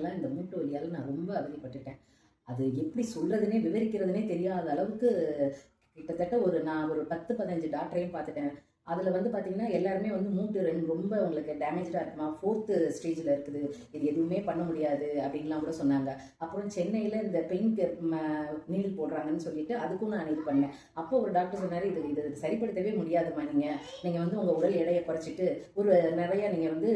நாளாக இந்த மூட்டு வலியால் நான் ரொம்ப அவதிப்பட்டுட்டேன். அது எப்படி சொல்கிறதுனே விவரிக்கிறதுனே தெரியாத அளவுக்கு கிட்டத்தட்ட நான் ஒரு 10-15 டாக்டரையும் பார்த்துட்டேன். அதில் வந்து பார்த்தீங்கன்னா எல்லாருமே வந்து மூட்டு ரொம்ப உங்களுக்கு டேமேஜாக இருக்குமா, 4th ஸ்டேஜில் இருக்குது, இது எதுவுமே பண்ண முடியாது அப்படின்லாம் கூட சொன்னாங்க. அப்புறம் சென்னையில் இந்த பெயின் நீடில் போடுறாங்கன்னு சொல்லிட்டு அதுக்கும் நான் இது பண்ணேன். அப்போ ஒரு டாக்டர் சொன்னார், இது சரிப்படுத்தவே முடியாதுமா, நீங்கள் வந்து உங்கள் உடல் எடையை குறைச்சிட்டு ஒரு நிறைய நீங்கள் வந்து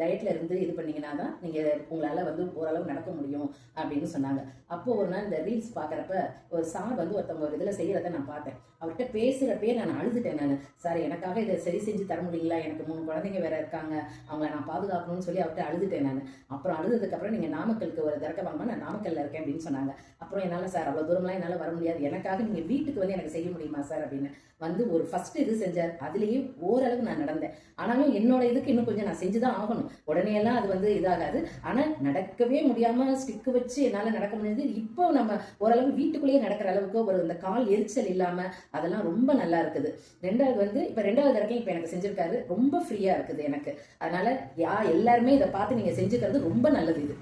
டயட்டில் இருந்து இது பண்ணிங்கன்னா தான் நீங்கள் உங்களால் வந்து ஓரளவு நடக்க முடியும் அப்படின்னு சொன்னாங்க. அப்போது ஒரு நாள் இந்த ரீல்ஸ் பார்க்குறப்ப ஒரு சார் வந்து ஒருத்தவங்க ஒரு இதில் செய்கிறத நான் பார்த்தேன். அவர்கிட்ட பேசுகிறப்பே நான் அழுதுட்டேன். நான் சார் எனக்காக இதை சரி செஞ்சு தர முடியல, எனக்கு 3 குழந்தைங்க வேற இருக்காங்க, அவங்கள நான் பாதுகாக்கணும்னு சொல்லி அவர்கிட்ட அழுதுட்டேன். நான் அப்புறம் அழுதுக்கப்புறம் நீங்கள் நாமக்கலுக்கு ஒரு திறக்க வாங்கம்மா, நான் நாமக்கல்ல இருக்கேன் அப்படின்னு சொன்னாங்க. அப்புறம் என்னால் சார் அவ்வளோ தூரம்லாம் என்னால் வர முடியாது, எனக்காக நீங்கள் வீட்டுக்கு வந்து எனக்கு செய்ய முடியுமா சார் அப்படின்னு வந்து ஒரு ஃபர்ஸ்ட் இது செஞ்சார். அதுலேயே ஓரளவு நான் நடந்தேன். ஆனாலும் என்னோட இதுக்கு இன்னும் கொஞ்சம் நான் செஞ்சு தான் ஆகணும். உடனே எல்லாம் அது வந்து இதாகாது. ஆனால் நடக்கவே முடியாமல் ஸ்டிக்கு வச்சு என்னால் நடக்க முடியாது. இப்போ நம்ம ஓரளவு வீட்டுக்குள்ளேயே நடக்கிற அளவுக்கு ஒரு இந்த கால் எரிச்சல் இல்லாமல் அதெல்லாம் ரொம்ப நல்லா இருக்குது. ரெண்டாவது வந்து இப்போ 2வது தடவை இப்போ எனக்கு செஞ்சிருக்காரு, ரொம்ப ஃப்ரீயாக இருக்குது எனக்கு. அதனால எல்லாருமே இதை பார்த்து நீங்கள் செஞ்சுக்கிறது ரொம்ப நல்லது. இது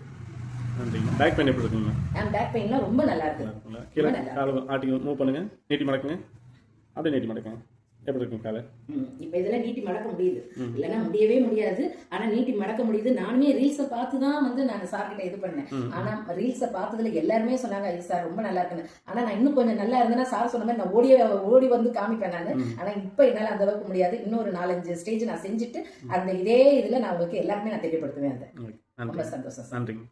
பேக் பெயின் எப்படி இருக்குங்க? பேக் பெயின்லாம் ரொம்ப நல்லா இருக்குது. கீழே கால் ஆட்டி மூவ் பண்ணுங்க, நீட்டி மடக்குங்க, அப்படியே நீட்டி மடக்குங்க. எப்படி இருக்குங்க காலை? இப்போ இதெல்லாம் நீட்டி மடக்க முடியுது, இல்லைன்னா முடியவே முடியாது. ஆனால் நீட்டி மடக்க முடியுது. நானுமே ரீல்ஸை பார்த்து தான் வந்து நான் சார்கிட்ட இது பண்ணேன். ஆனால் ரீல்ஸை பார்த்ததுல எல்லாருமே சொன்னாங்க, இது சார் ரொம்ப நல்லா இருக்குன்னு. ஆனால் நான் இன்னும் கொஞ்சம் நல்லா இருந்தேன்னா சார் சொன்ன மாதிரி நான் ஓடி வந்து காமிப்பேன் நான். ஆனால் இப்போ என்னால் அந்த அளவுக்கு முடியாது. இன்னொரு 4-5 ஸ்டேஜ் நான் செஞ்சுட்டு அந்த இதே இதில் நான் உங்களுக்கு எல்லாருமே நான் தெரியப்படுத்துவேன். அதை ரொம்ப சந்தோஷம். நன்றிங்க.